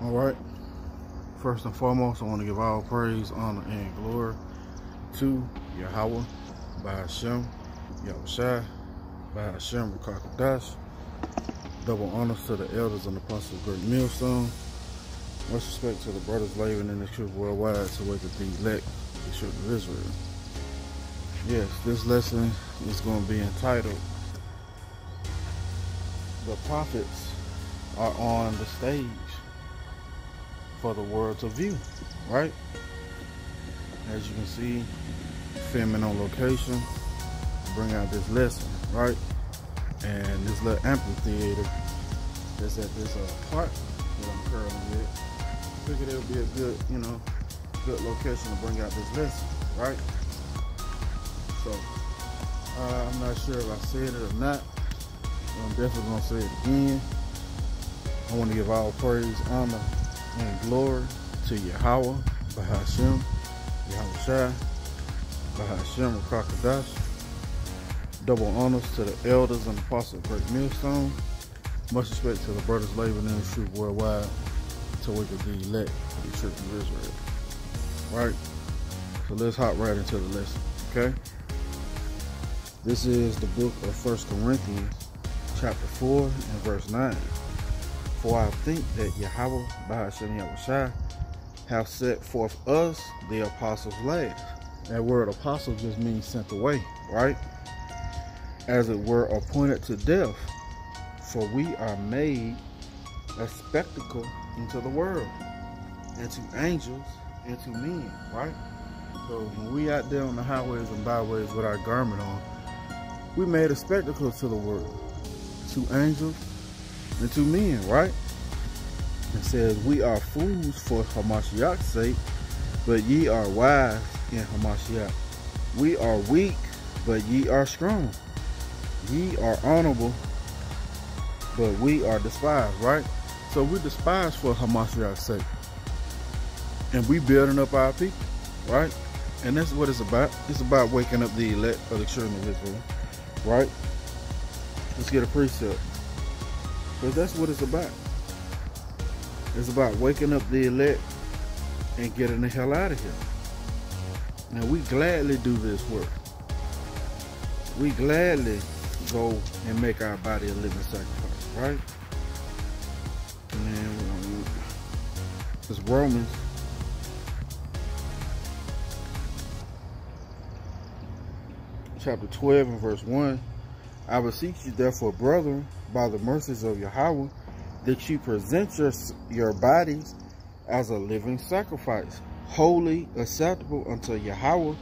All right. First and foremost, I want to give all praise, honor, and glory to Yahweh, by Hashem, Yahushua, by Hashem, Rakakadash. Double honors to the elders and apostles of Great Millstone. Much respect to the brothers laboring in the truth worldwide to wake up the elect, the children of Israel. Yes, this lesson is going to be entitled, "The Prophets Are on the Stage for the World to View," right? As you can see, filming on location to bring out this lesson, right? And this little amphitheater that's at this park that I'm currently at. Figured it'll be a good, good location to bring out this lesson, right? So, I'm not sure if I said it or not. I'm definitely going to say it again. I want to give all praise, honor, and glory to Yahweh, by Hashem, Yahushua, by Hashem, Rakakadash. Double honors to the elders and apostles of Great Millstone. Much respect to the brothers laboring in the truth worldwide to wake up the elect of the children of Israel. Right? So let's hop right into the lesson, okay? This is the book of 1 Corinthians, chapter 4 and verse 9. "For I think that Yahweh, by Hashem Yahushua, have set forth us, the apostles last." That word apostle just means sent away, right? "As it were appointed to death, for we are made a spectacle unto the world, and to angels, and to men," right? So when we out there on the highways and byways with our garment on, we made a spectacle to the world, to angels, and to men, right? It says, "We are fools for Hamashiach's sake, but ye are wise in Hamashiach. We are weak, but ye are strong. Ye are honorable, but we are despised," right? So we despised for Hamashiach's sake. And we building up our people, right? And that's what it's about. It's about waking up the elect of the children of Israel, right? Let's get a precept. Because that's what it's about. It's about waking up the elect and getting the hell out of here. Now we gladly do this work. We gladly go and make our body a living sacrifice, right? And then it's Romans chapter 12 and verse 1. "I beseech you therefore, brethren, by the mercies of Yahweh, that you present your bodies as a living sacrifice, holy, acceptable unto Yahweh,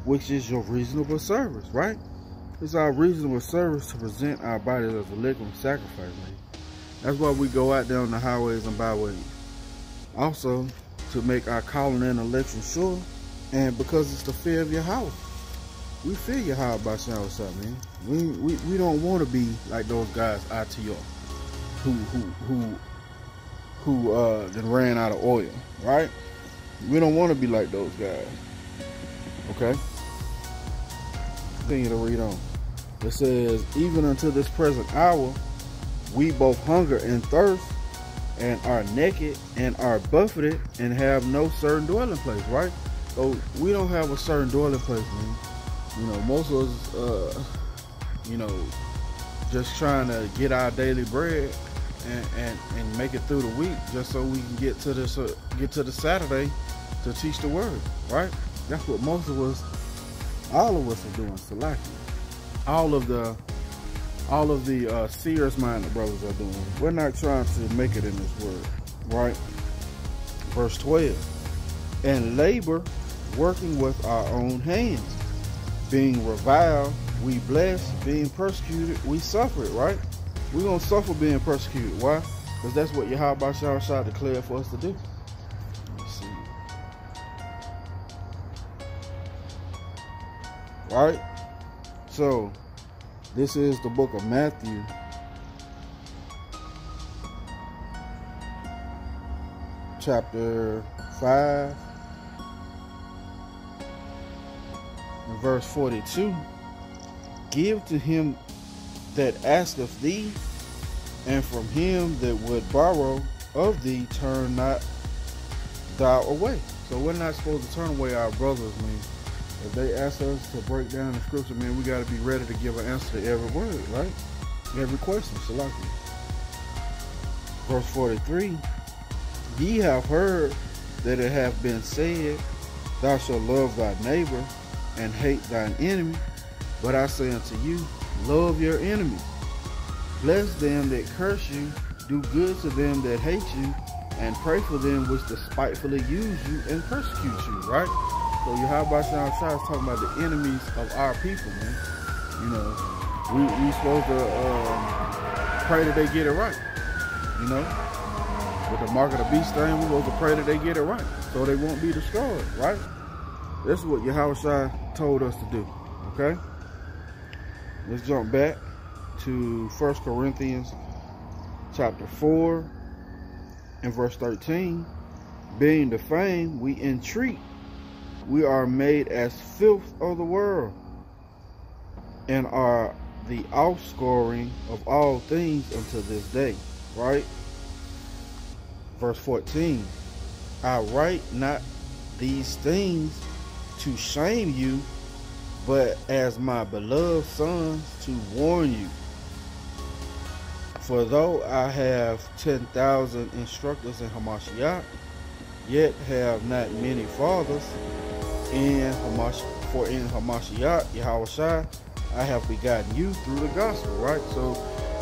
which is your reasonable service," right? It's our reasonable service to present our bodies as a living sacrifice, man. That's why we go out there on the highways and byways. Also, to make our calling and election sure, and because it's the fear of Yahweh. We fear Yahweh by Shah, man. We don't want to be like those guys ITR who then ran out of oil, right? We don't want to be like those guys. Okay? Continue to read on. It says, "Even unto this present hour, we both hunger and thirst, and are naked, and are buffeted, and have no certain dwelling place," right? So we don't have a certain dwelling place, man. Most of us, just trying to get our daily bread and make it through the week, just so we can get to the Saturday to teach the word, right? That's what most of us, all of us are doing. Salaki. All of the seers-minded brothers are doing. We're not trying to make it in this word, right? Verse 12, "And labor, working with our own hands. Being reviled, we bless. Being persecuted, we suffer it," right? We're going to suffer being persecuted. Why? Because that's what Yahweh Shah declared for us to do. Let's see. Right? So, this is the book of Matthew, chapter 5, and verse 42. "Give to him that asketh thee, and from him that would borrow of thee turn not thou away. So we're not supposed to turn away our brothers, man. If they ask us to break down the scripture, man, we got to be ready to give an answer to every word, right? Every question. Salaki. Verse 43. Ye have heard that it hath been said, thou shalt love thy neighbor and hate thine enemy. But I say unto you, love your enemies. Bless them that curse you, do good to them that hate you, and pray for them which despitefully use you and persecute you, right? So Yahweh Shai is talking about the enemies of our people, man. You know, we supposed to pray that they get it right. You know, with the mark of the beast thing, we're supposed to pray that they get it right, so they won't be destroyed, right? This is what Yahweh Shai told us to do, okay? Let's jump back to 1 Corinthians chapter 4 and verse 13. Being defamed, we entreat, we are made as filth of the world, and are the offscouring of all things unto this day, right? Verse 14. I write not these things to shame you, but as my beloved sons to warn you. For though I have 10,000 instructors in Hamashiach, yet have not many fathers in Hamashiach, Yahweh Shai, I have begotten you through the gospel, right? So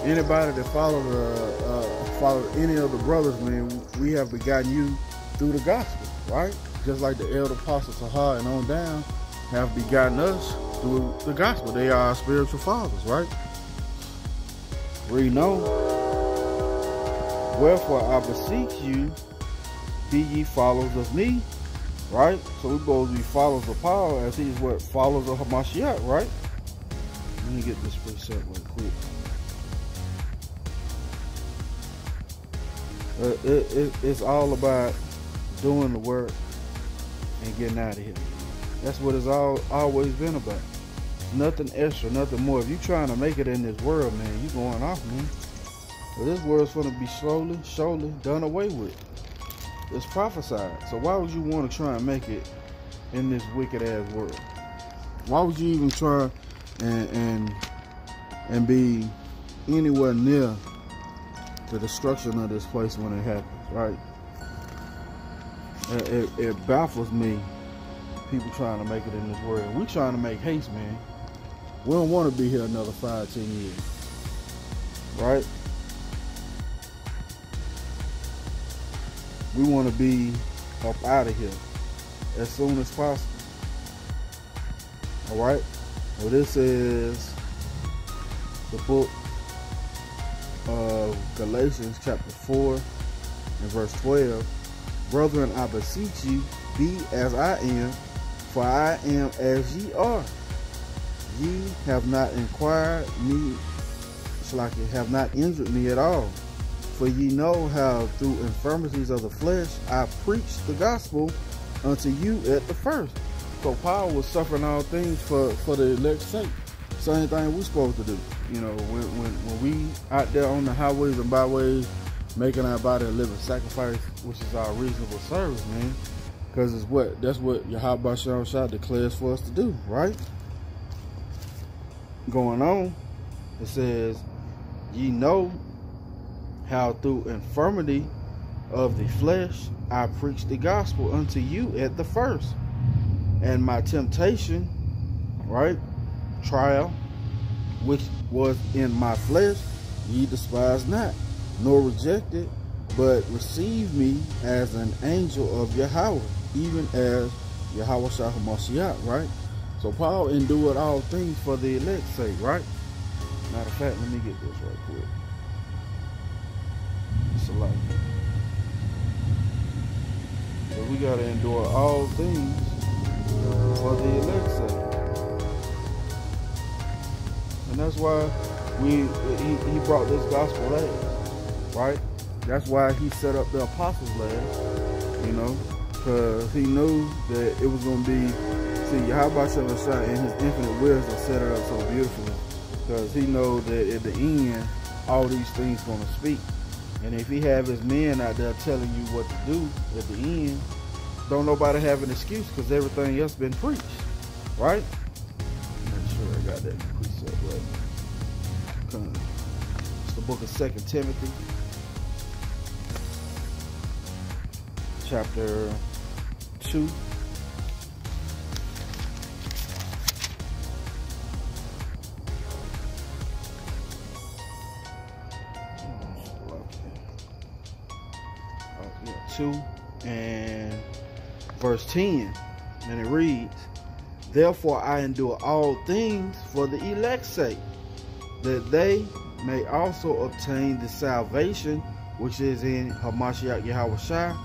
anybody that follow any of the brothers, man, we have begotten you through the gospel, right? Just like the elder apostles Tahar and on down have begotten us through the gospel. They are our spiritual fathers, right? Read on. Wherefore I beseech you, be ye followers of me, right? So we're supposed to be followers of Paul, as he's what? Followers of Hamashiach, right? Let me get this precept real quick. It's all about doing the work and getting out of here. That's what it's always been about. Nothing extra, nothing more. If you're trying to make it in this world, man, you going off, man. But this world's going to be surely done away with. It's prophesied. So why would you want to try and make it in this wicked ass world? Why would you even try and be anywhere near the destruction of this place when it happens, right? It baffles me, people trying to make it in this world. We trying to make haste, man. We don't want to be here another 5-10 years, right? We want to be up out of here as soon as possible. All right. Well, this is the book of Galatians chapter 4 and verse 12. Brethren, I beseech you, be as I am, for I am as ye are. Ye have not inquired me, have not injured me at all. For ye know how through infirmities of the flesh I preached the gospel unto you at the first. So Paul was suffering all things for the elect's sake. Same thing we're supposed to do. You know, when we out there on the highways and byways making our body a living sacrifice, which is our reasonable service, man. Because that's what Yahweh Shai declares for us to do, right? Going on, it says, ye know how through infirmity of the flesh I preached the gospel unto you at the first. And my temptation, right, trial, which was in my flesh, ye despise not, nor reject it, but receive me as an angel of Yahweh, even as Yahweh Shai HaMashiach, right? So Paul endured all things for the elect's sake, right? Matter of fact, let me get this right quick. It's a lot. So we got to endure all things for the elect's sake. And that's why he brought this gospel last, right? That's why he set up the apostles last, you know, because he knew that it was going to be, see, Yahweh Shai in his infinite wisdom set it up so beautifully, because he knows that at the end, all these things going to speak. And if he have his men out there telling you what to do at the end, don't nobody have an excuse, because everything else been preached, right? Make sure I got that precept right. It's the book of 2 Timothy, chapter 2. And verse 10, and it reads, "Therefore I endure all things for the elect's sake, that they may also obtain the salvation which is in Hamashiach Yahushua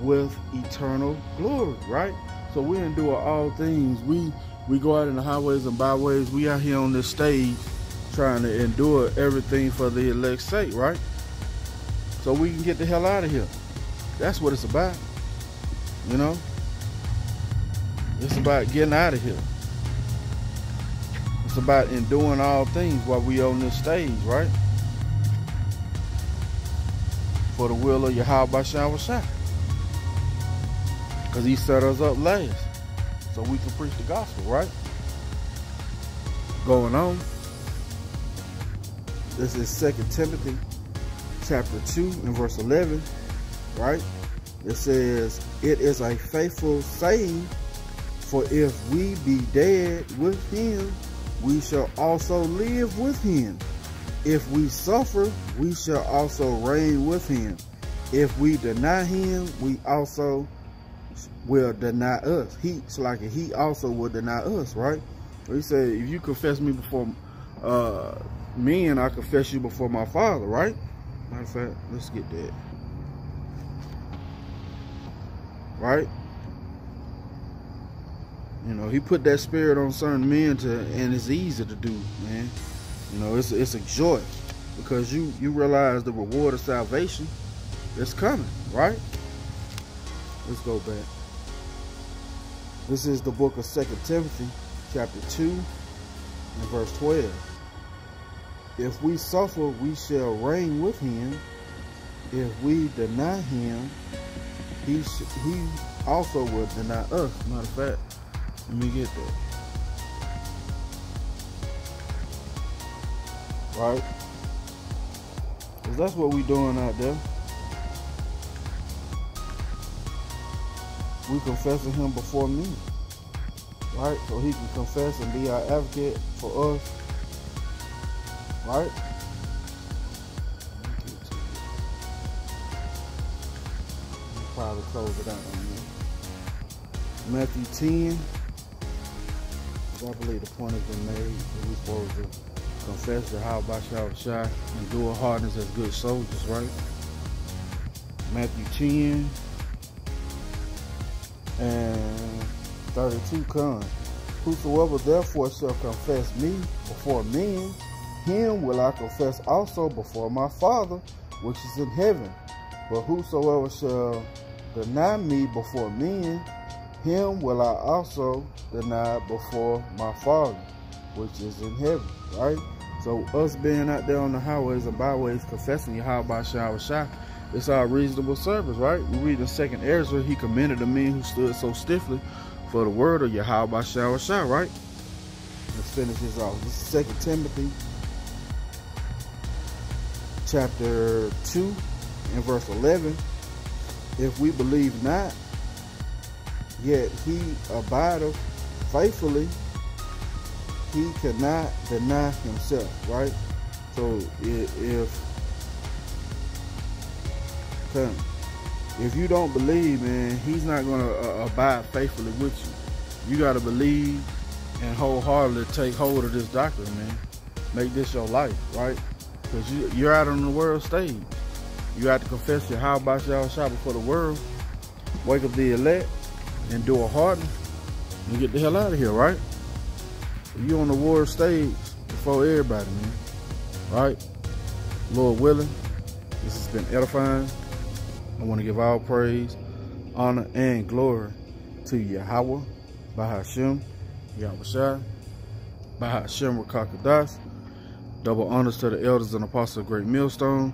with eternal glory." Right? So we endure all things. We go out in the highways and byways. We out here on this stage trying to endure everything for the elect's sake, right? So we can get the hell out of here. That's what it's about, you know? It's about getting out of here. It's about enduring all things while we on this stage, right? For the will of Yahweh Shah. Because he set us up last, so we can preach the gospel, right? Going on. This is 2 Timothy chapter 2 and verse 11. Right? It says, "It is a faithful saying, for if we be dead with him, we shall also live with him. If we suffer, we shall also reign with him. If we deny him, we also will deny us." He also will deny us, right? He said, if you confess me before men, I confess you before my Father, right? Matter of fact, let's get that. Right? You know, he put that spirit on certain men and it's easy to do, man. You know, it's a joy, because you realize the reward of salvation is coming, right? Let's go back. This is the book of 2 Timothy, chapter 2, and verse 12. "If we suffer, we shall reign with him. If we deny him, he also will deny us." Matter of fact, let me get that. Right? Because that's what we doing out there. We confessing him before me. Right? So he can confess and be our advocate for us. Right? Probably close it out on there. Matthew 10. I believe the point has been made that we're supposed to confess Yahweh Shah, endure hardness as good soldiers, right? Matthew 10 and 32 comes. "Whosoever therefore shall confess me before men, him will I confess also before my Father which is in heaven. But whosoever shall deny me before men, him will I also deny before my Father which is in heaven." Right? So us being out there on the highways and byways confessing Yahweh Shah, it's our reasonable service, right? We read in 2nd Ezra, he commended the men who stood so stiffly for the word of Yahweh Shah, right? Let's finish this off. This is 2 Timothy chapter 2 and verse 11. "If we believe not, yet he abideth faithfully, he cannot deny himself." Right? So if you don't believe, man, he's not going to abide faithfully with you. You got to believe and wholeheartedly take hold of this doctrine, man. Make this your life, right? Because you're out on the world stage. You have to confess your Yahweh Shah before the world, wake up the elect, endure hardness, and get the hell out of here, right? You on the world stage before everybody, man. Right? Lord willing, this has been edifying. I want to give all praise, honor, and glory to Yahweh, Bahashem, Yahushua, Bahashem Rakakadas. Double honors to the elders and apostles of Great Millstone.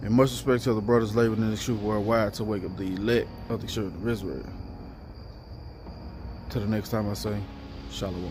And much respect to the brothers laboring in the truth worldwide to wake up the elect of the children of Israel. Till the next time I say, Shalom.